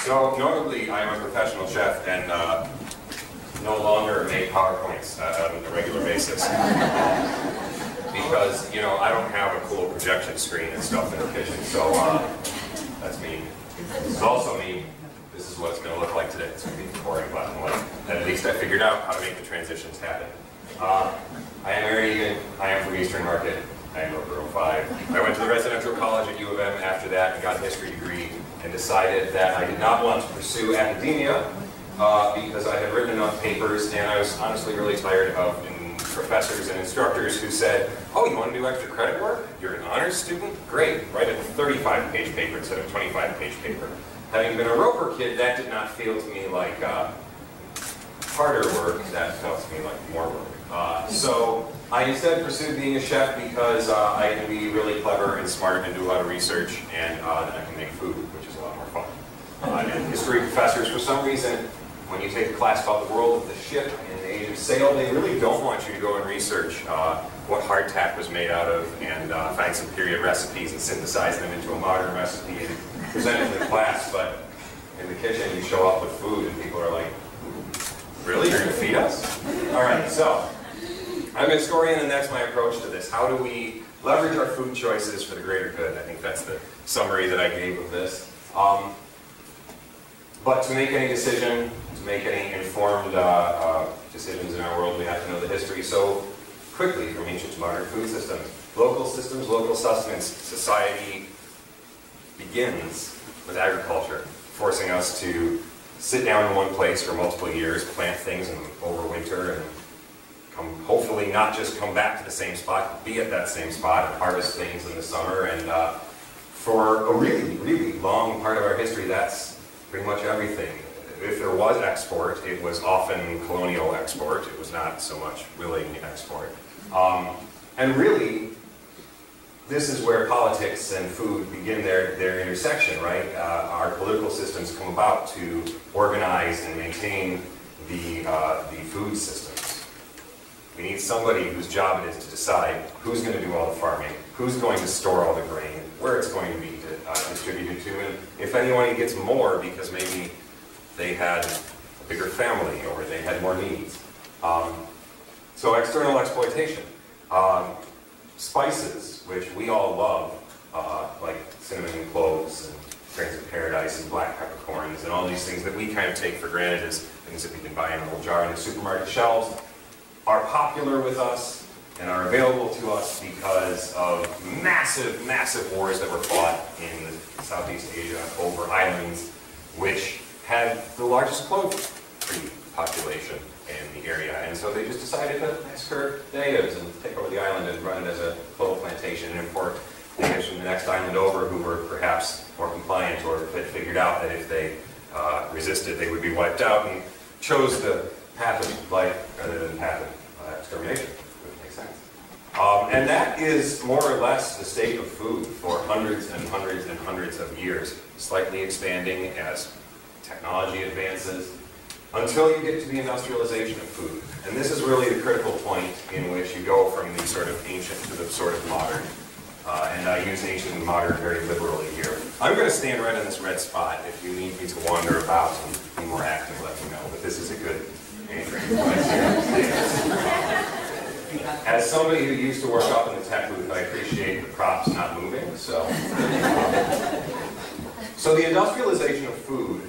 So notably, I'm a professional chef and no longer make PowerPoints on a regular basis. Because, you know, I don't have a cool projection screen and stuff in the kitchen, so that's me. This is also me. This is what it's going to look like today. It's going to be boring black and white. And at least I figured out how to make the transitions happen. I am Egan. I am from Eastern Market. I am over 05. I went to the residential college at U of M after that and got a history degree and decided that I did not want to pursue academia because I had written enough papers and I was honestly really tired of professors and instructors who said, oh, you want to do extra credit work? You're an honors student? Great, write a 35-page paper instead of a 25-page paper. Having been a Roper kid, that did not feel to me like harder work, that felt to me like more work. So I instead pursued being a chef because I can be really clever and smart and do a lot of research, and I can make food, which is a lot more fun. And history professors, for some reason, when you take a class about the world of the ship in the age of sail, they really don't want you to go and research what hardtack was made out of and find some period recipes and synthesize them into a modern recipe and present it to the class. But in the kitchen, you show up with food and people are like, really? You're going to feed us? All right, so I'm a historian and that's my approach to this. How do we leverage our food choices for the greater good? I think that's the summary that I gave of this. But to make any decision, to make any informed decisions in our world, we have to know the history so quickly from ancient to modern food systems. Local systems, local sustenance. Society begins with agriculture, forcing us to sit down in one place for multiple years, plant things and overwinter, and hopefully not just come back to the same spot, but be at that same spot and harvest things in the summer. And for a really, really long part of our history, that's pretty much everything. If there was export, it was often colonial export. It was not so much willing export. And really, this is where politics and food begin their intersection, right? Our political systems come about to organize and maintain the food systems. We need somebody whose job it is to decide who's going to do all the farming, who's going to store all the grain, where it's going to be distributed to, and if anyone gets more because maybe they had a bigger family or they had more needs. So external exploitation. Spices, which we all love, like cinnamon and cloves and grains of paradise and black peppercorns and all these things that we kind of take for granted as things that we can buy in a little jar in the supermarket shelves, are popular with us and are available to us because of massive, massive wars that were fought in Southeast Asia over islands which had the largest clove-free population in the area. And so they just decided to massacre natives and take over the island and run it as a clove plantation and import natives from the next island over who were perhaps more compliant or had figured out that if they resisted they would be wiped out and chose the path of life rather than the path of extermination. And that is more or less the state of food for hundreds and hundreds and hundreds of years, slightly expanding as technology advances, until you get to the industrialization of food. And this is really the critical point in which you go from the sort of ancient to the sort of modern. And I use ancient and modern very liberally here. I'm going to stand right on this red spot. If you need me to wander about and be more active, let me know. But this is a good anchoring place here. As somebody who used to work up in the tech booth, I appreciate the props not moving. So the industrialization of food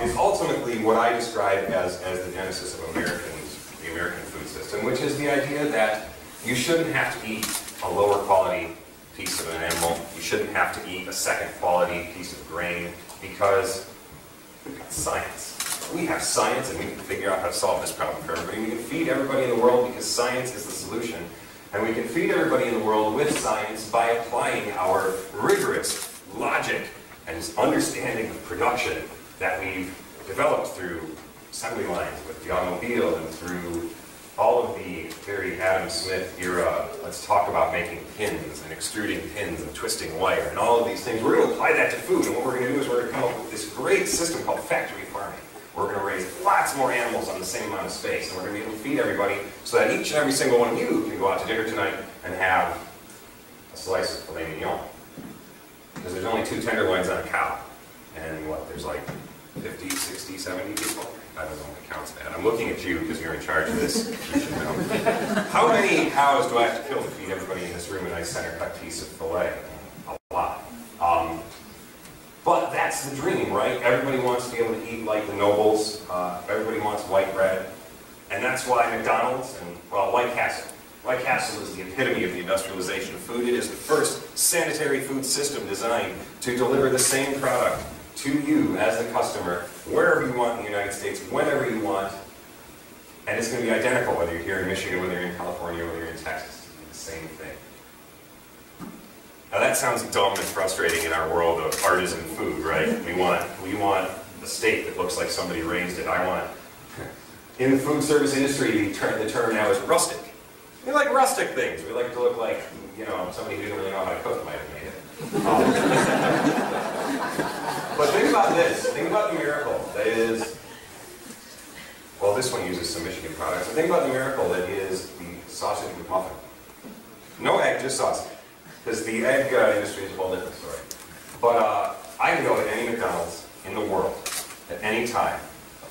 is ultimately what I describe as the genesis of the American food system, which is the idea that you shouldn't have to eat a lower quality piece of an animal. You shouldn't have to eat a second quality piece of grain because we've got science. We have science and we can figure out how to solve this problem for everybody. We can feed everybody in the world because science is the solution. And we can feed everybody in the world with science by applying our rigorous logic and understanding of production that we've developed through assembly lines with the automobile and through all of the very Adam Smith era, let's talk about making pins and extruding pins and twisting wire and all of these things. We're going to apply that to food, and what we're going to do is we're going to come up with this great system called factory farming. We're going to raise lots more animals on the same amount of space, and we're going to be able to feed everybody so that each and every single one of you can go out to dinner tonight and have a slice of filet mignon. Because there's only 2 tenderloins on a cow, and what, there's like 50, 60, 70 people? I don't know what counts that. I'm looking at you because you're in charge of this. You should know. How many cows do I have to kill to feed everybody in this room a nice center cut piece of filet? A lot. But that's the dream, right? Everybody wants to be able to eat like the nobles. Everybody wants white bread. And that's why McDonald's and, well, White Castle. White Castle is the epitome of the industrialization of food. It is the first sanitary food system designed to deliver the same product to you as the customer, wherever you want in the United States, whenever you want. And it's going to be identical whether you're here in Michigan, whether you're in California, whether you're in Texas. It's the same thing. Now that sounds dumb and frustrating in our world of artisan food, right? We want a steak that looks like somebody raised it. In the food service industry, the term now is rustic. We like rustic things. We like it to look like, you know, somebody who didn't really know how to cook might have made it. But think about this. Think about the miracle that is, well, this one uses some Michigan products. And think about the miracle that is the sausage with muffin. No egg, just sausage. Because the egg industry is a whole different story. But I can go to any McDonald's in the world at any time,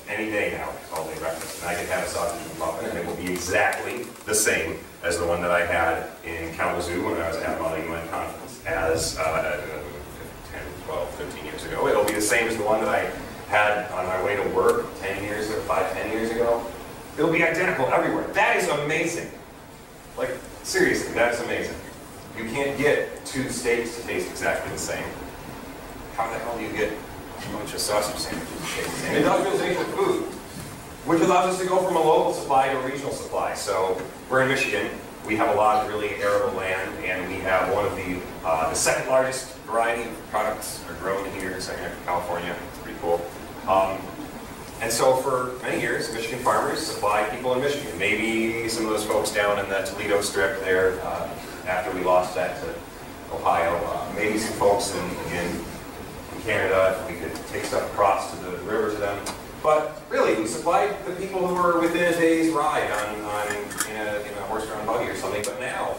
any day now, all day breakfast, and I can have a sausage with muffin, and it will be exactly the same as the one that I had in Kalamazoo when I was at my UN conference as 10, 12, 13 years ago. It'll be the same as the one that I had on my way to work 10 years or 10 years ago. It'll be identical everywhere. That is amazing. Like, seriously, that's amazing. You can't get two steaks to taste exactly the same. How the hell do you get a bunch of sausage sandwiches? And industrialization of food, which allows us to go from a local supply to a regional supply. So we're in Michigan. We have a lot of really arable land, and we have one of the second largest variety of products are grown here, second after California. It's pretty cool. And so for many years, Michigan farmers supply people in Michigan. Maybe some of those folks down in the Toledo strip there, after we lost that to Ohio. Maybe some folks in Canada, if we could take stuff across to the river to them. But really, we supplied the people who were within a day's ride in a horse-drawn buggy or something. But now,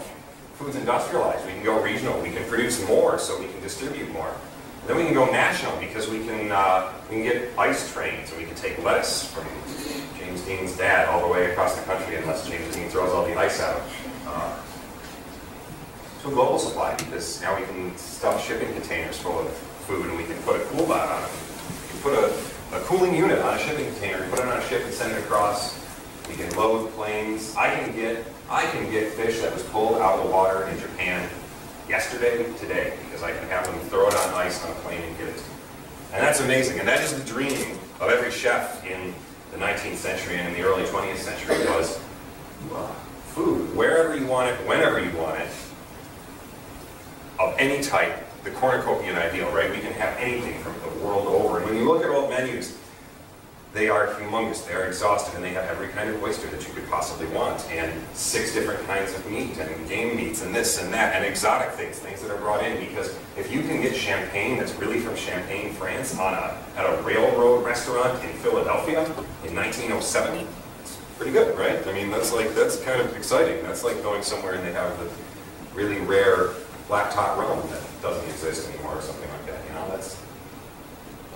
food's industrialized. We can go regional. We can produce more, so we can distribute more. Then we can go national because we can get ice trains, and we can take lettuce from James Dean's dad all the way across the country, unless James Dean throws all the ice out. To a global supply, because now we can stuff shipping containers full of food, and we can put a cool bot on it. We can put a cooling unit on a shipping container, put it on a ship and send it across. We can load planes. I can get fish that was pulled out of the water in Japan yesterday, today, because I can have them throw it on ice on a plane and get it. And that's amazing. And that is the dream of every chef in the 19th century and in the early 20th century was food, wherever you want it, whenever you want it, of any type, the cornucopian ideal, right? We can have anything from the world over. And when you look at old menus, they are humongous, they are exhaustive, and they have every kind of oyster that you could possibly want, and 6 different kinds of meat, and game meats, and this and that, and exotic things that are brought in, because if you can get champagne that's really from Champagne, France, at a railroad restaurant in Philadelphia in 1907, it's pretty good, right? I mean, that's kind of exciting. That's like going somewhere and they have the really rare black top rum that doesn't exist anymore or something like that, you know,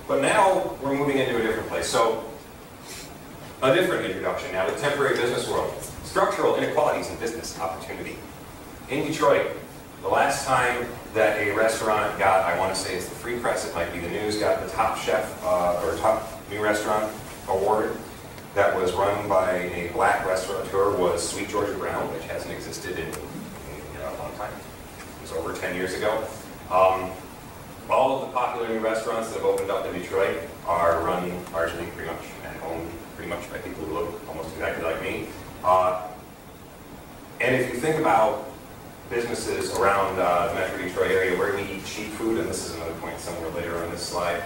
But now we're moving into a different place. So, a different introduction now, the temporary business world. Structural inequalities in business opportunity. In Detroit, the last time that a restaurant got, I want to say it's the Free Press, it might be the News, got the top chef or top new restaurant award that was run by a black restaurateur was Sweet Georgia Brown, which hasn't existed in a long time. It was over 10 years ago. All of the popular new restaurants that have opened up in Detroit are run largely pretty much and owned pretty much by people who look almost exactly like me. And if you think about businesses around the Metro Detroit area where we eat cheap food, and this is another point somewhere later on this slide,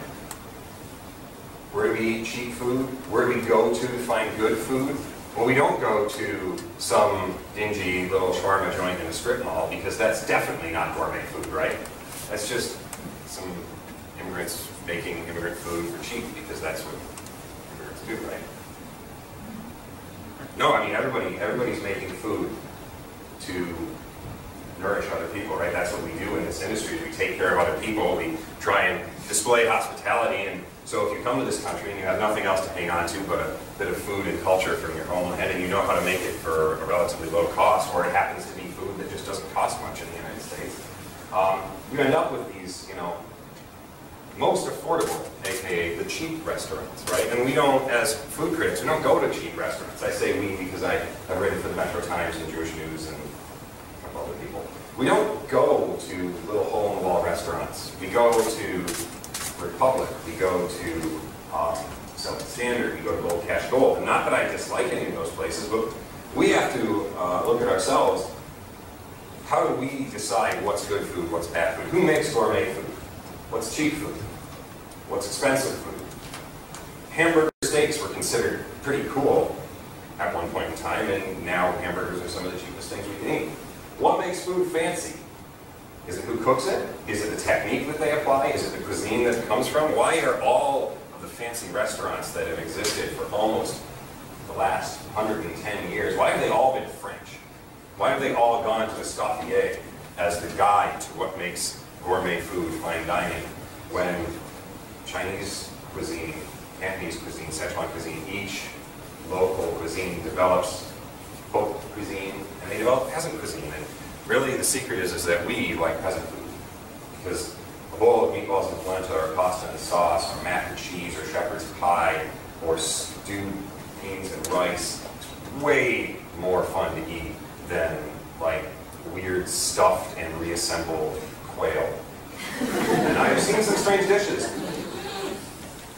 where do we eat cheap food? Where do we go to find good food? Well, we don't go to some dingy little shawarma joint in a strip mall, because that's definitely not gourmet food, right? That's just some immigrants making immigrant food for cheap, because that's what immigrants do, right? No, I mean, everybody's making food to nourish other people, right? That's what we do in this industry. We take care of other people. We try and display hospitality. And so if you come to this country and you have nothing else to hang on to but a bit of food and culture from your homeland, and you know how to make it for a relatively low cost, or it happens to be food that just doesn't cost much in the United States, you end up with these, you know, most affordable, aka the cheap restaurants, right? And we don't, as food critics, we don't go to cheap restaurants. I say we because I've written for the Metro Times and Jewish News and a couple other people. We don't go to little hole-in-the-wall restaurants. We go to Republic. We go to Selling Standard. We go to Old Cash Gold. And not that I dislike any of those places, but we have to look at ourselves. How do we decide what's good food, what's bad food? Who makes gourmet food? What's cheap food? What's expensive food? Hamburger steaks were considered pretty cool at one point in time, and now hamburgers are some of the cheapest things we can eat. What makes food fancy? Is it who cooks it? Is it the technique that they apply? Is it the cuisine that it comes from? Why are all of the fancy restaurants that have existed for almost the last 110 years, why have they all been French? Why have they all gone to Escoffier as the guide to what makes gourmet food fine dining, when Chinese cuisine, Cantonese cuisine, Sichuan cuisine, each local cuisine develops haute cuisine, and they develop peasant cuisine. And really the secret is that we like peasant food, because a bowl of meatballs and polenta, or pasta and sauce, or mac and cheese, or shepherd's pie, or stewed beans and rice, is way more fun to eat than like weird stuffed and reassembled quail. And I've seen some strange dishes.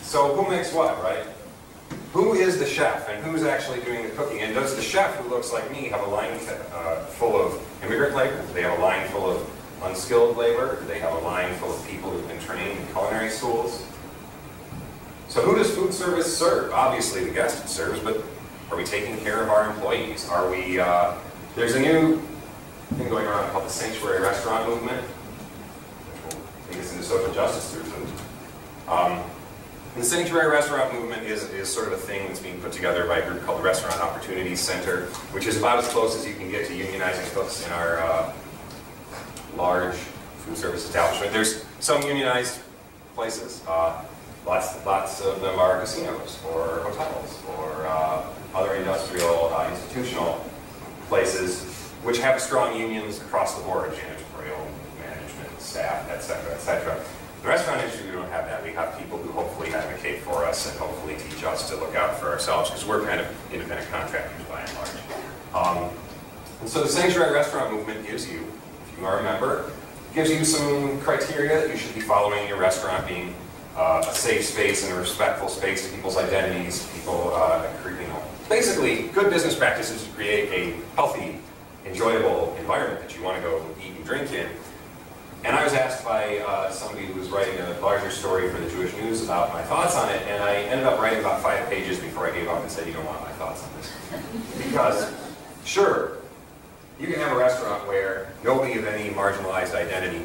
So who makes what, right? Who is the chef, and who's actually doing the cooking? And does the chef, who looks like me, have a line full of immigrant labor? Do they have a line full of unskilled labor? Do they have a line full of people who've been trained in culinary schools? So who does food service serve? Obviously the guest serves, but are we taking care of our employees? Are we, there's a new thing going around called the sanctuary restaurant movement, which will take us into social justice through food. The sanctuary restaurant movement is sort of a thing that's being put together by a group called the Restaurant Opportunities Center, which is about as close as you can get to unionizing cooks in our large food service establishment. There's some unionized places. Lots of them are casinos or hotels or other industrial, institutional places which have strong unions across the board, janitorial, management, staff, etc., etc. The restaurant industry, we don't have that. We have people who hopefully advocate for us and hopefully teach us to look out for ourselves, because we're kind of independent contractors by and large. And so the sanctuary restaurant movement gives you, if you are a member, gives you some criteria that you should be following in your restaurant, being a safe space and a respectful space to people's identities, people, basically good business practices to create a healthy, enjoyable environment that you want to go eat and drink in. And I was asked by somebody who was writing a larger story for the Jewish News about my thoughts on it, and I ended up writing about 5 pages before I gave up and said, you don't want my thoughts on this. Because, sure, you can have a restaurant where nobody of any marginalized identity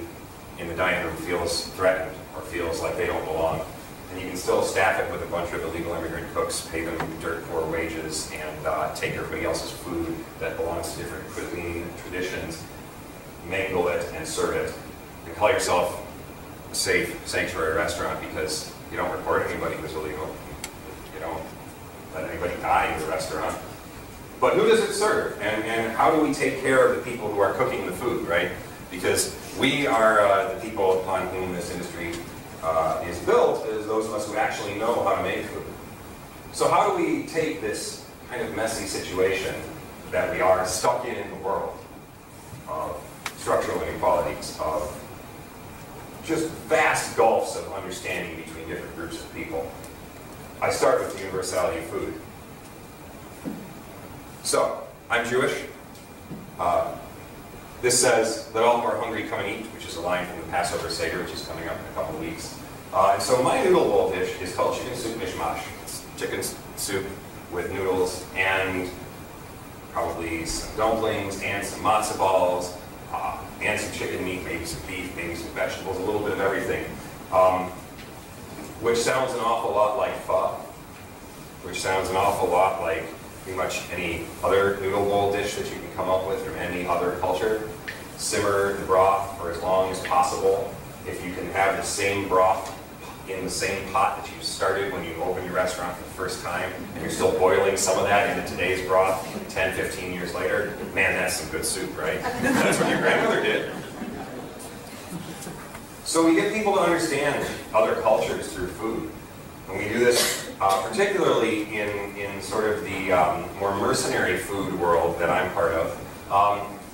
in the dining room feels threatened or feels like they don't belong. And you can still staff it with a bunch of illegal immigrant cooks, pay them dirt poor wages, and take everybody else's food that belongs to different cuisine traditions, mangle it, and serve it. And call yourself a safe sanctuary restaurant because you don't report anybody who's illegal. You don't let anybody die in the restaurant. But who does it serve? And how do we take care of the people who are cooking the food, right? Because we are the people upon whom this industry is built, as those of us who actually know how to make food. So how do we take this kind of messy situation that we are stuck in the world of structural inequalities, of just vast gulfs of understanding between different groups of people? I start with the universality of food. So, I'm Jewish. This says, let all who are hungry come and eat, which is a line from the Passover Seder, which is coming up in a couple of weeks. And so my noodle bowl dish is called chicken soup mishmash. It's chicken soup with noodles and probably some dumplings and some matzo balls and some chicken meat, maybe some beef, maybe some vegetables, a little bit of everything. Which sounds an awful lot like pho, which sounds an awful lot like pretty much any other noodle bowl dish that you can come up with from any other culture. Simmer the broth for as long as possible. If you can have the same broth in the same pot that you started when you opened your restaurant for the first time, and you're still boiling some of that into today's broth 10, 15 years later, man, that's some good soup, right? That's what your grandmother did. So we get people to understand other cultures through food. And we do this particularly in sort of the more mercenary food world that I'm part of.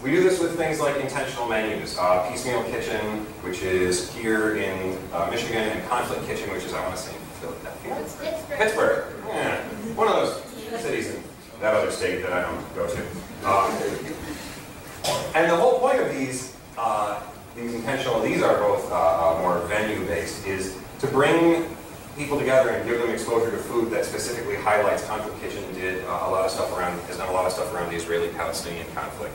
We do this with things like intentional menus, Piecemeal Kitchen, which is here in Michigan, and Conflict Kitchen, which is, I want to say, Philadelphia? Pittsburgh. Yeah, one of those cities in that other state that I don't go to. And the whole point of these intentional, these are both more venue-based, is to bring people together and give them exposure to food that specifically highlights. Conflict Kitchen did a lot of stuff around, has done a lot of stuff around the Israeli-Palestinian conflict,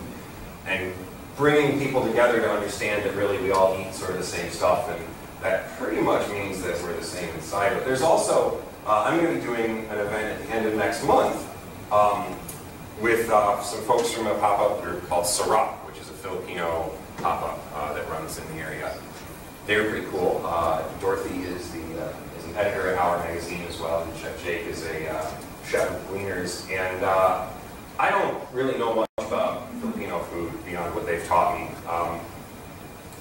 and bringing people together to understand that really we all eat sort of the same stuff, and that pretty much means that we're the same inside. But there's also, I'm going to be doing an event at the end of next month with some folks from a pop-up group called Sarap, which is a Filipino pop-up that runs in the area. They're pretty cool. Dorothy is an editor at Our Magazine as well, and Chef Jake is a chef of Gleaners. And I don't really know much about Filipino food beyond what they've taught me.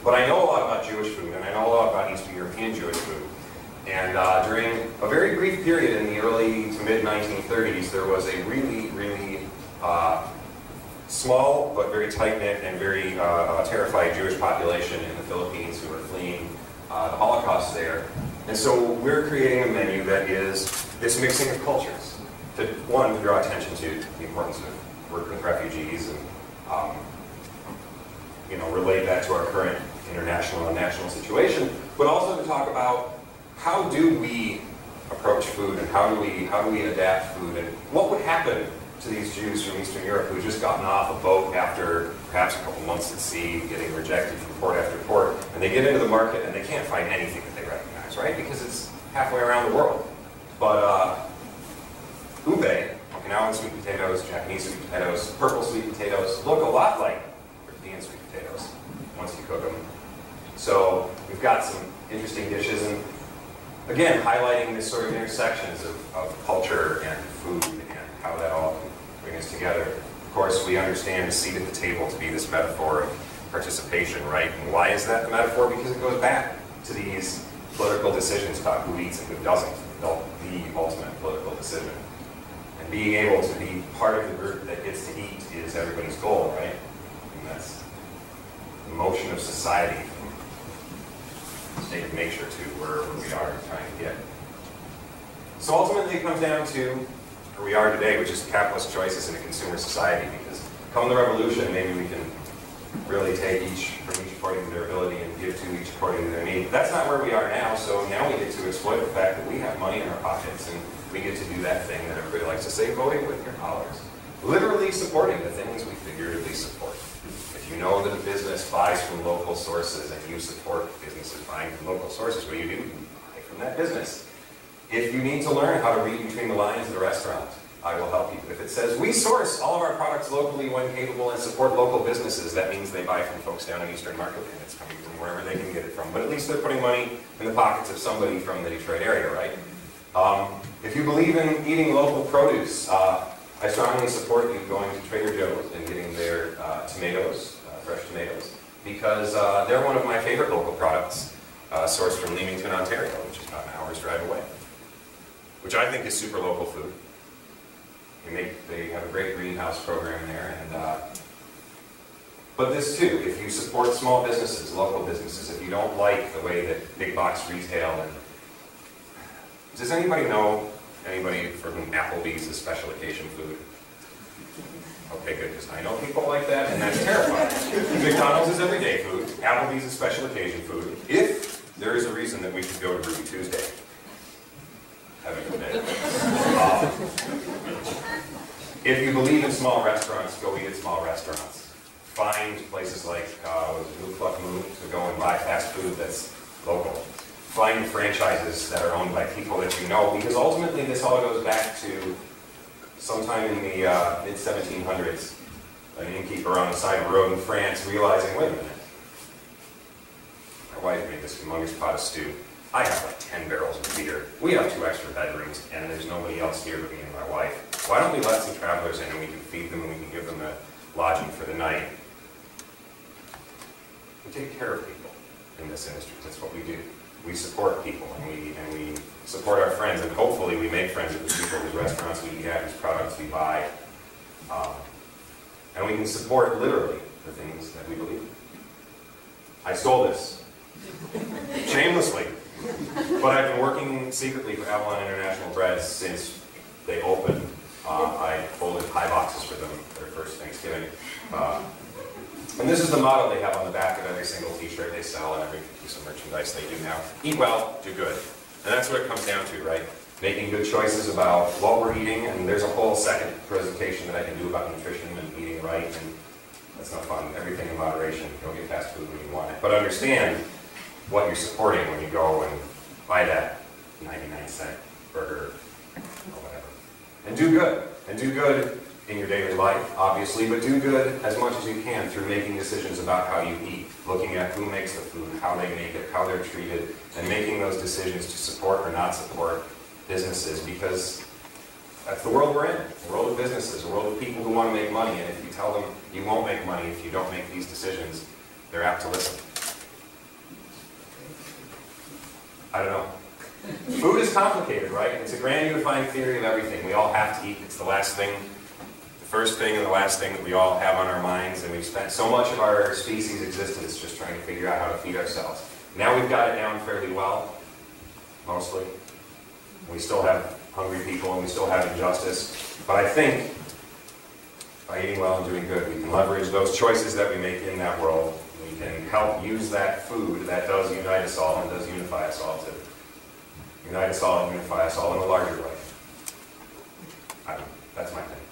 But I know a lot about Jewish food, and I know a lot about Eastern European Jewish food. And during a very brief period in the early to mid-1930s, there was a really, really small but very tight-knit and very terrified Jewish population in the Philippines who were fleeing the Holocaust there. And so we're creating a menu that is this mixing of cultures. To draw attention to the importance of working with refugees and relate that to our current international and national situation, but also to talk about how do we approach food, and how do we adapt food, and what would happen to these Jews from Eastern Europe who've just gotten off a boat after perhaps a couple months at sea, getting rejected from port after port, and they get into the market and they can't find anything that they recognize, right? Because it's halfway around the world. But ube, Okinawan sweet potatoes, Japanese sweet potatoes, purple sweet potatoes look a lot like European sweet potatoes once you cook them. So we've got some interesting dishes, and again, highlighting this sort of intersections of culture and food and how that all can bring us together. Of course, we understand a seat at the table to be this metaphor of participation, right? And why is that the metaphor? Because it goes back to these political decisions about who eats and who doesn't, the ultimate political decision. And being able to be part of the group that gets to eat is everybody's goal, right? And that's the motion of society, from the state of nature to where we are trying to get. So ultimately it comes down to where we are today, which is capitalist choices in a consumer society, because come the revolution, maybe we can really take each according to their ability and give to each according to their need. That's not where we are now, so now we get to exploit the fact that we have money in our pockets, and we get to do that thing that everybody likes to say, voting with your dollars. Literally supporting the things we figuratively support. If you know that a business buys from local sources and you support businesses buying from local sources, what do? You buy from that business. If you need to learn how to read between the lines of the restaurant, I will help you. If it says, we source all of our products locally when capable and support local businesses, that means they buy from folks down in Eastern Market, and it's coming from wherever they can get it from. But at least they're putting money in the pockets of somebody from the Detroit area, right? If you believe in eating local produce, I strongly support you going to Trader Joe's and getting their tomatoes, fresh tomatoes, because they're one of my favorite local products, sourced from Leamington, Ontario, which is about an hour's drive away, which I think is super local food. They have a great greenhouse program there, and but this too, if you support small businesses, local businesses, if you don't like the way that big box retail, and does anybody know anybody for whom Applebee's is special occasion food? Okay, good, because I know people like that, and that's terrifying. McDonald's is everyday food, Applebee's is special occasion food. If there is a reason that we should go to Ruby Tuesday, if you believe in small restaurants, go eat at small restaurants. Find places like New Cluck Moon to go and buy fast food that's local. Find franchises that are owned by people that you know, because ultimately this all goes back to sometime in the mid-1700s, an innkeeper on the side of the road in France realizing, wait a minute, my wife made this humongous pot of stew. I have like 10 barrels of beer. We have 2 extra bedrooms, and there's nobody else here but me and my wife. Why don't we let some travelers in and we can feed them and we can give them a lodging for the night? We take care of people in this industry. That's what we do. We support people, and we support our friends, and hopefully we make friends with the people whose restaurants we eat at, whose products we buy. And we can support literally the things that we believe in. I stole this shamelessly, but I've been working secretly for Avalon International Bread since they opened. I folded pie boxes for them for their first Thanksgiving. And this is the motto they have on the back of every single t-shirt they sell and every piece of merchandise they do now. Eat well, do good. And that's what it comes down to, right? Making good choices about what we're eating, and there's a whole second presentation that I can do about nutrition and eating right, and that's not fun. Everything in moderation. Don't get fast food when you want it. But understand what you're supporting when you go and buy that 99-cent burger or whatever. And do good. And do good in your daily life, obviously, but do good as much as you can through making decisions about how you eat, looking at who makes the food, how they make it, how they're treated, and making those decisions to support or not support businesses, because that's the world we're in, a world of businesses, a world of people who want to make money, and if you tell them you won't make money if you don't make these decisions, they're apt to listen. I don't know. Food is complicated, right? It's a grand unifying theory of everything. We all have to eat. It's the last thing, the first thing and the last thing that we all have on our minds, and we've spent so much of our species' existence just trying to figure out how to feed ourselves. Now we've got it down fairly well, mostly. We still have hungry people and we still have injustice, but I think by eating well and doing good, we can leverage those choices that we make in that world. We can help use that food that does unite us all and does unify us all to unite us all and unify us all in a larger way. I don't know. That's my thing.